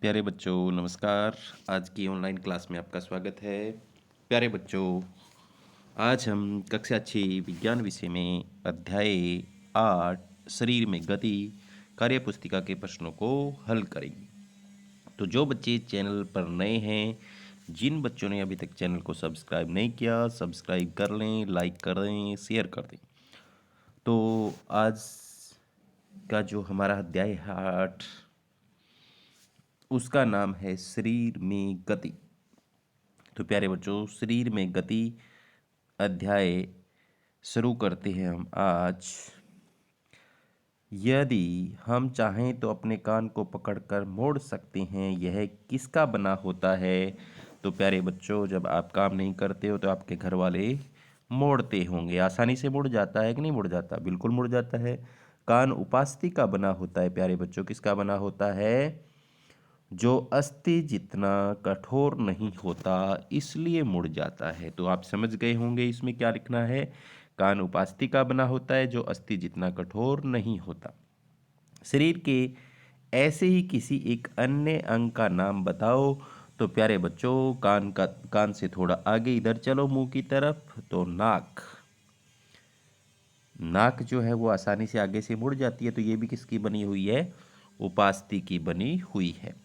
प्यारे बच्चों नमस्कार। आज की ऑनलाइन क्लास में आपका स्वागत है। प्यारे बच्चों, आज हम कक्षा 6 विज्ञान विषय में अध्याय 8 शरीर में गति कार्य पुस्तिका के प्रश्नों को हल करेंगे। तो जो बच्चे चैनल पर नए हैं, जिन बच्चों ने अभी तक चैनल को सब्सक्राइब नहीं किया, सब्सक्राइब कर लें, लाइक कर दें, शेयर कर दें। तो आज का जो हमारा अध्याय है 8, उसका नाम है शरीर में गति। तो प्यारे बच्चों, शरीर में गति अध्याय शुरू करते हैं हम आज। यदि हम चाहें तो अपने कान को पकड़कर मोड़ सकते हैं, यह किसका बना होता है? तो प्यारे बच्चों, जब आप काम नहीं करते हो तो आपके घर वाले मोड़ते होंगे। आसानी से मुड़ जाता है कि नहीं मुड़ जाता? बिल्कुल मुड़ जाता है। कान उपास्थि का बना होता है प्यारे बच्चों। किसका बना होता है? जो अस्थि जितना कठोर नहीं होता, इसलिए मुड़ जाता है। तो आप समझ गए होंगे इसमें क्या लिखना है। कान उपास्थि का बना होता है जो अस्थि जितना कठोर नहीं होता। शरीर के ऐसे ही किसी एक अन्य अंग का नाम बताओ। तो प्यारे बच्चों, कान से थोड़ा आगे इधर चलो मुंह की तरफ। तो नाक जो है वो आसानी से आगे से मुड़ जाती है। तो ये भी किसकी बनी हुई है? उपास्थि की बनी हुई है।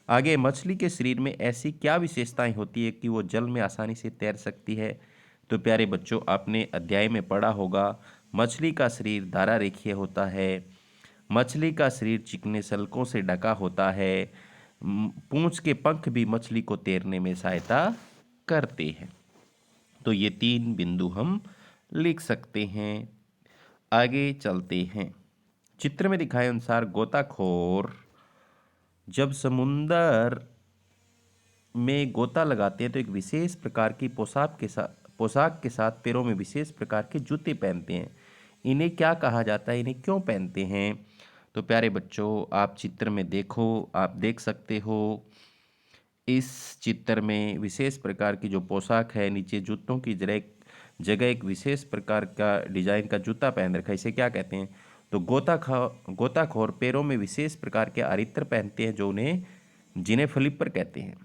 आगे, मछली के शरीर में ऐसी क्या विशेषताएं होती है कि वो जल में आसानी से तैर सकती है? तो प्यारे बच्चों, आपने अध्याय में पढ़ा होगा, मछली का शरीर धारा रेखीय होता है। मछली का शरीर चिकने सल्कों से ढका होता है। पूंछ के पंख भी मछली को तैरने में सहायता करते हैं। तो ये 3 बिंदु हम लिख सकते हैं। आगे चलते हैं। चित्र में दिखाए अनुसार गोताखोर जब समुंदर में गोता लगाते हैं तो एक विशेष प्रकार की पोशाक के साथ पैरों में विशेष प्रकार के जूते पहनते हैं। इन्हें क्या कहा जाता है? इन्हें क्यों पहनते हैं? तो प्यारे बच्चों, आप चित्र में देखो, आप देख सकते हो इस चित्र में विशेष प्रकार की जो पोशाक है, नीचे जूतों की जगह एक विशेष प्रकार का डिजाइन का जूता पहन रखा है। इसे क्या कहते हैं? तो गोताखोर पैरों में विशेष प्रकार के आरित्र पहनते हैं जो जिन्हें फ्लिपर कहते हैं।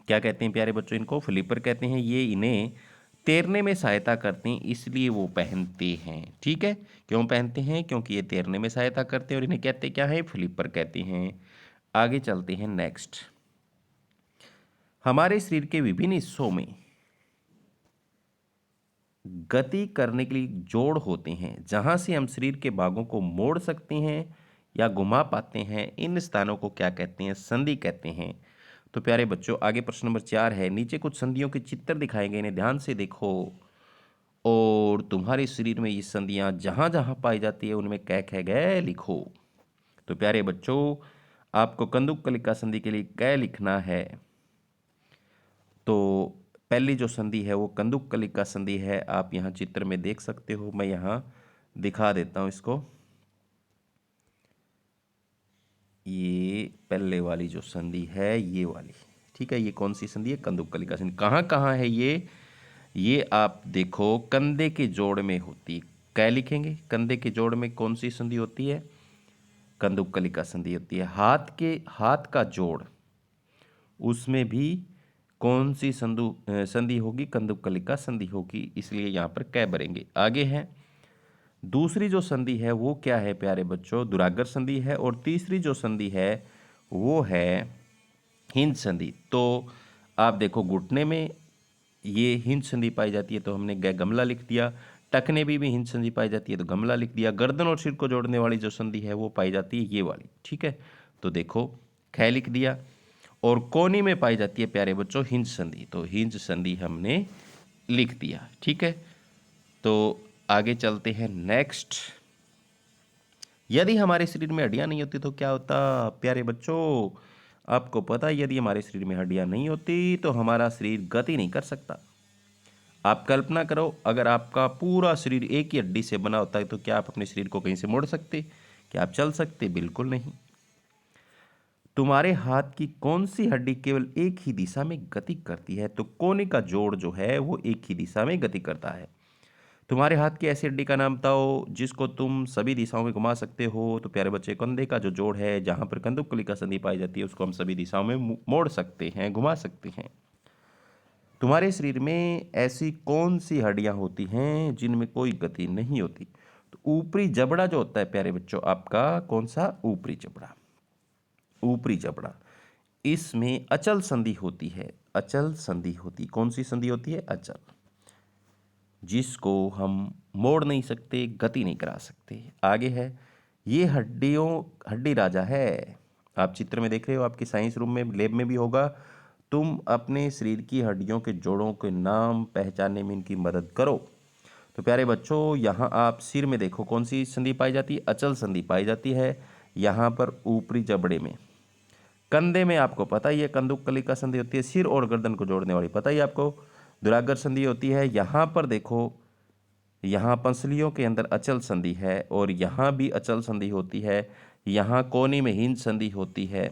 क्या कहते हैं प्यारे बच्चों? इनको फ्लिपर कहते हैं। ये इन्हें तैरने में सहायता करते हैं, इसलिए वो पहनते हैं। ठीक है, क्यों पहनते हैं? क्योंकि ये तैरने में सहायता करते हैं और इन्हें कहते क्या है? फ्लिपर कहते हैं। आगे चलते हैं नेक्स्ट। हमारे शरीर के विभिन्न हिस्सों में गति करने के लिए जोड़ होते हैं, जहां से हम शरीर के भागों को मोड़ सकते हैं या घुमा पाते हैं। इन स्थानों को क्या कहते हैं? संधि कहते हैं। तो प्यारे बच्चों, आगे प्रश्न नंबर 4 है। नीचे कुछ संधियों के चित्र दिखाए गए, इन्हें ध्यान से देखो और तुम्हारे शरीर में ये संधियां जहां जहां पाई जाती है उनमें कै खे गए लिखो। तो प्यारे बच्चों, आपको कंदुक कलिका संधि के लिए कै लिखना है। तो पहली जो संधि है वो कंदुक कलिका संधि है। आप यहाँ चित्र में देख सकते हो, मैं यहाँ दिखा देता हूँ इसको। ये पहले वाली जो संधि है, ये वाली, ठीक है। ये कौन सी संधि है? कंदुक कलिका संधि। कहाँ कहाँ है ये आप देखो, कंधे के जोड़ में होती है। क्या लिखेंगे? कंधे के जोड़ में कौन सी संधि होती है? कंदुक कलिका संधि होती है। हाथ का जोड़, उसमें भी कौन सी संधि होगी? कंदुक कलिका संधि होगी, इसलिए यहाँ पर कै भरेंगे। आगे है दूसरी जो संधि है वो क्या है प्यारे बच्चों? दुराग्र संधि है। और तीसरी जो संधि है वो है हिंद संधि। तो आप देखो, घुटने में ये हिंद संधि पाई जाती है तो हमने गमला लिख दिया। टखने भी हिंद संधि पाई जाती है तो गमला लिख दिया। गर्दन और सिर को जोड़ने वाली जो संधि है वो पाई जाती है ये वाली, ठीक है। तो देखो, ख लिख दिया। और कोनी में पाई जाती है प्यारे बच्चों हिंद संधि, तो हिंद संधि हमने लिख दिया, ठीक है। तो आगे चलते हैं नेक्स्ट। यदि हमारे शरीर में हड्डियां नहीं होती तो क्या होता? प्यारे बच्चों, आपको पता है यदि हमारे शरीर में हड्डियां नहीं होती तो हमारा शरीर गति नहीं कर सकता। आप कल्पना करो, अगर आपका पूरा शरीर एक ही हड्डी से बना होता है तो क्या आप अपने शरीर को कहीं से मोड़ सकते? क्या आप चल सकते? बिल्कुल नहीं। तुम्हारे हाथ की कौन सी हड्डी केवल एक ही दिशा में गति करती है? तो कोने का जोड़ जो है वो एक ही दिशा में गति करता है। तुम्हारे हाथ की ऐसी हड्डी का नाम बताओ जिसको तुम सभी दिशाओं में घुमा सकते हो। तो प्यारे बच्चे, कंधे का जो जोड़ है जहाँ पर कंदुकली संधि पाई जाती है उसको हम सभी दिशाओं में मोड़ सकते हैं, घुमा सकते हैं। तुम्हारे शरीर में ऐसी कौन सी हड्डियां होती हैं जिनमें कोई गति नहीं होती? तो ऊपरी जबड़ा जो होता है प्यारे बच्चों, आपका कौन सा? ऊपरी जबड़ा। ऊपरी जबड़ा, इसमें अचल संधि होती है। अचल संधि होती, कौन सी संधि होती है? अचल, जिसको हम मोड़ नहीं सकते, गति नहीं करा सकते। आगे है, ये हड्डी राजा है। आप चित्र में देख रहे हो, आपके साइंस रूम में, लैब में भी होगा। तुम अपने शरीर की हड्डियों के जोड़ों के नाम पहचानने में इनकी मदद करो। तो प्यारे बच्चों, यहाँ आप सिर में देखो कौन सी संधि पाई जाती है? अचल संधि पाई जाती है यहाँ पर ऊपरी जबड़े में। कंधे में आपको पता ही है कंदुकलिका संधि होती है, सिर और गर्दन को जोड़ने वाली, पता ही आपको दुराग्र संधि होती है। यहाँ पर देखो, यहाँ पंसलियों के अंदर अचल संधि है और यहाँ भी अचल संधि होती है। यहाँ कोहनी में हिंज संधि होती है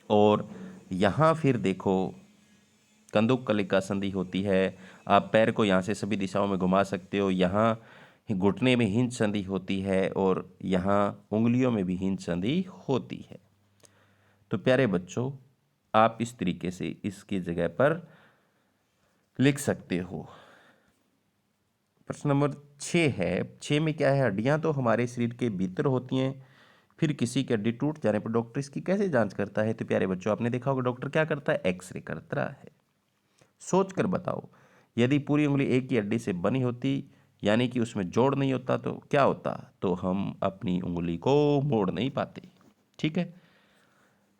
और यहाँ फिर देखो कंदुकलिका संधि होती है। आप पैर को यहाँ से सभी दिशाओं में घुमा सकते हो। यहाँ घुटने में हिंज संधि होती है और यहाँ उंगलियों में भी हिंज संधि होती है। तो प्यारे बच्चों, आप इस तरीके से इसकी जगह पर लिख सकते हो। प्रश्न नंबर 6 है। 6 में क्या है? हड्डियां तो हमारे शरीर के भीतर होती हैं, फिर किसी की हड्डी टूट जाने पर डॉक्टर इसकी कैसे जांच करता है? तो प्यारे बच्चों, आपने देखा होगा डॉक्टर क्या करता है? एक्सरे करता है। सोच कर बताओ, यदि पूरी उंगली एक ही हड्डी से बनी होती, यानी कि उसमें जोड़ नहीं होता, तो क्या होता? तो हम अपनी उंगली को मोड़ नहीं पाते। ठीक है।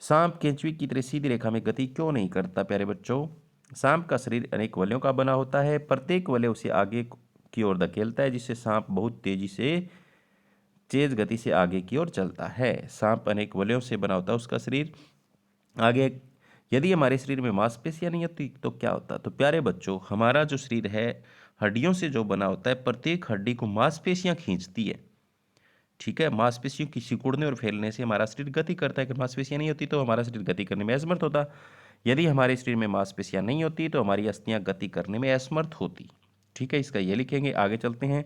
सांप केंचुए की तरह सीधी रेखा में गति क्यों नहीं करता? प्यारे बच्चों, सांप का शरीर अनेक वलयों का बना होता है। प्रत्येक वलय उसे आगे की ओर धकेलता है, जिससे सांप बहुत तेज गति से आगे की ओर चलता है। सांप अनेक वलयों से बना होता है उसका शरीर। आगे, यदि हमारे शरीर में मांसपेशियां नहीं होती तो क्या होता? तो प्यारे बच्चों, हमारा जो शरीर है हड्डियों से जो बना होता है, प्रत्येक हड्डी को मांसपेशियां खींचती है। ठीक है, मांसपेशियों की सिकुड़ने और फैलने से हमारा शरीर गति करता है। अगर मांसपेशियां नहीं होती तो हमारा शरीर गति करने में असमर्थ होता। यदि हमारे शरीर में मांसपेशियां नहीं होती तो हमारी अस्थियां गति करने में असमर्थ होती। ठीक है, इसका ये लिखेंगे। आगे चलते हैं।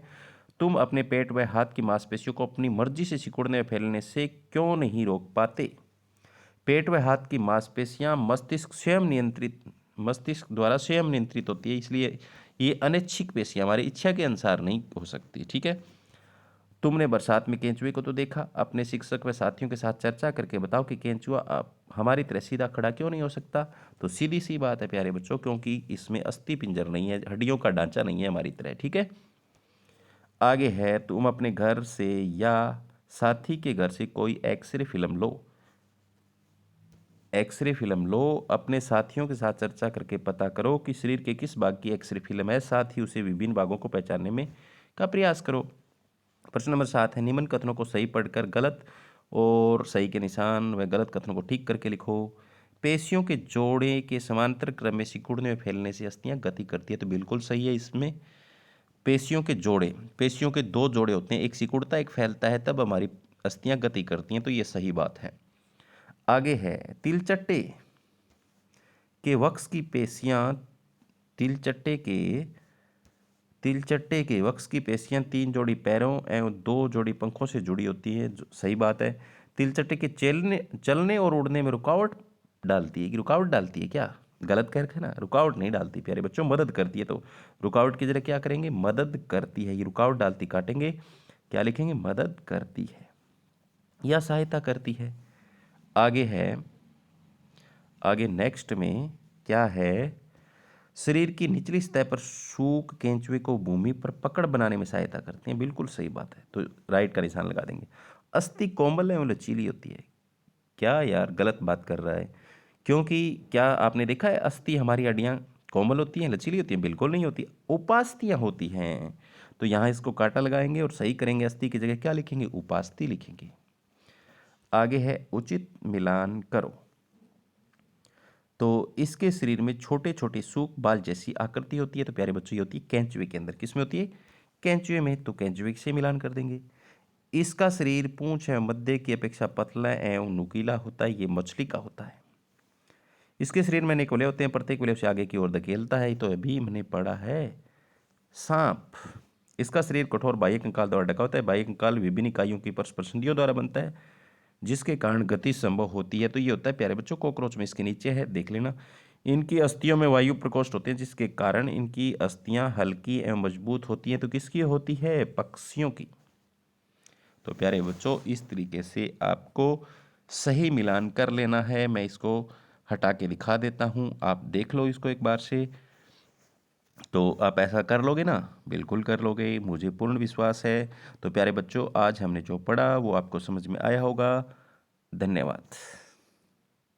तुम अपने पेट व हाथ की मांसपेशियों को अपनी मर्जी से सिकुड़ने व फैलने से क्यों नहीं रोक पाते? पेट व हाथ की मांसपेशियां मस्तिष्क द्वारा स्वयं नियंत्रित होती है, इसलिए ये अनैच्छिक पेशियां हमारी इच्छा के अनुसार नहीं हो सकती। ठीक है। तुमने बरसात में केंचुए को तो देखा, अपने शिक्षक व साथियों के साथ चर्चा करके बताओ कि केंचुआ अब हमारी तरह सीधा खड़ा क्यों नहीं हो सकता? तो सीधी सी बात है प्यारे बच्चों, क्योंकि इसमें अस्थि पिंजर नहीं है, हड्डियों का ढांचा नहीं है हमारी तरह। ठीक है। आगे है, तुम अपने घर से या साथी के घर से कोई एक्सरे फिल्म लो। एक्सरे फिल्म लो, अपने साथियों के साथ चर्चा करके पता करो कि शरीर के किस भाग की एक्सरे फिल्म है, साथ ही उसे विभिन्न भागों को पहचानने में का प्रयास करो। प्रश्न नंबर 7 है, निम्न कथनों को सही पढ़कर गलत और सही के निशान व गलत कथनों को ठीक करके लिखो। पेशियों के जोड़े के समांतर क्रम में सिकुड़ने व फैलने से अस्थियां गति करती है। तो बिल्कुल सही है। इसमें पेशियों के जोड़े, पेशियों के दो जोड़े होते हैं, एक सिकुड़ता एक फैलता है, तब हमारी अस्थियां गति करती हैं। तो ये सही बात है। आगे है, तिलचट्टे के वक्ष की पेशियां तिलचट्टे के तिलचट्टे के वक्ष की पेशियां 3 जोड़ी पैरों एवं 2 जोड़ी पंखों से जुड़ी होती है। सही बात है। तिलचट्टे के चलने और उड़ने में रुकावट डालती है कि रुकावट डालती है? क्या गलत कह रखे हैं ना, रुकावट नहीं डालती प्यारे बच्चों, मदद करती है। तो रुकावट की जगह क्या करेंगे? मदद करती है। ये रुकावट डालती काटेंगे, क्या लिखेंगे? मदद करती है या सहायता करती है। आगे है, आगे नेक्स्ट में क्या है? शरीर की निचली सतह पर सूक केंचुए को भूमि पर पकड़ बनाने में सहायता करते हैं। बिल्कुल सही बात है, तो राइट का निशान लगा देंगे। अस्थि कोमल एवं लचीली होती है। क्या यार, गलत बात कर रहा है, क्योंकि क्या आपने देखा है अस्थि हमारी हड्डियां कोमल होती हैं, लचीली होती हैं? बिल्कुल नहीं होती, उपास्थियां होती हैं। तो यहाँ इसको काटा लगाएंगे और सही करेंगे। अस्थि की जगह क्या लिखेंगे? उपास्थि लिखेंगे। आगे है, उचित मिलान करो। तो इसके शरीर में छोटे छोटे सूख बाल जैसी आकृति होती है। तो प्यारे बच्चों, ये होती है केंचुए के अंदर। किसमें होती है? केंचुए में। तो केंचुए से मिलान कर देंगे। इसका शरीर पूंछ एवं मध्य की अपेक्षा पतला एवं नुकीला होता है। ये मछली का होता है। इसके शरीर में अनेक वलय होते हैं, प्रत्येक वलय से आगे की ओर धकेलता है। तो अभी हमने पढ़ा है सांप। इसका शरीर कठोर बाह्य कंकाल द्वारा ढका होता है। बाह्य कंकाल विभिन्न इकाइयों की परस्पर संधियों द्वारा बनता है, जिसके कारण गति संभव होती है। तो ये होता है प्यारे बच्चों कॉकरोच में, इसके नीचे है, देख लेना। इनकी अस्थियों में वायु प्रकोष्ठ होते हैं, जिसके कारण इनकी अस्थियां हल्की एवं मजबूत होती हैं। तो किसकी होती है? पक्षियों की। तो प्यारे बच्चों इस तरीके से आपको सही मिलान कर लेना है। मैं इसको हटा के दिखा देता हूँ, आप देख लो इसको एक बार से। तो आप ऐसा कर लोगे ना? बिल्कुल कर लोगे, मुझे पूर्ण विश्वास है। तो प्यारे बच्चों आज हमने जो पढ़ा वो आपको समझ में आया होगा। धन्यवाद।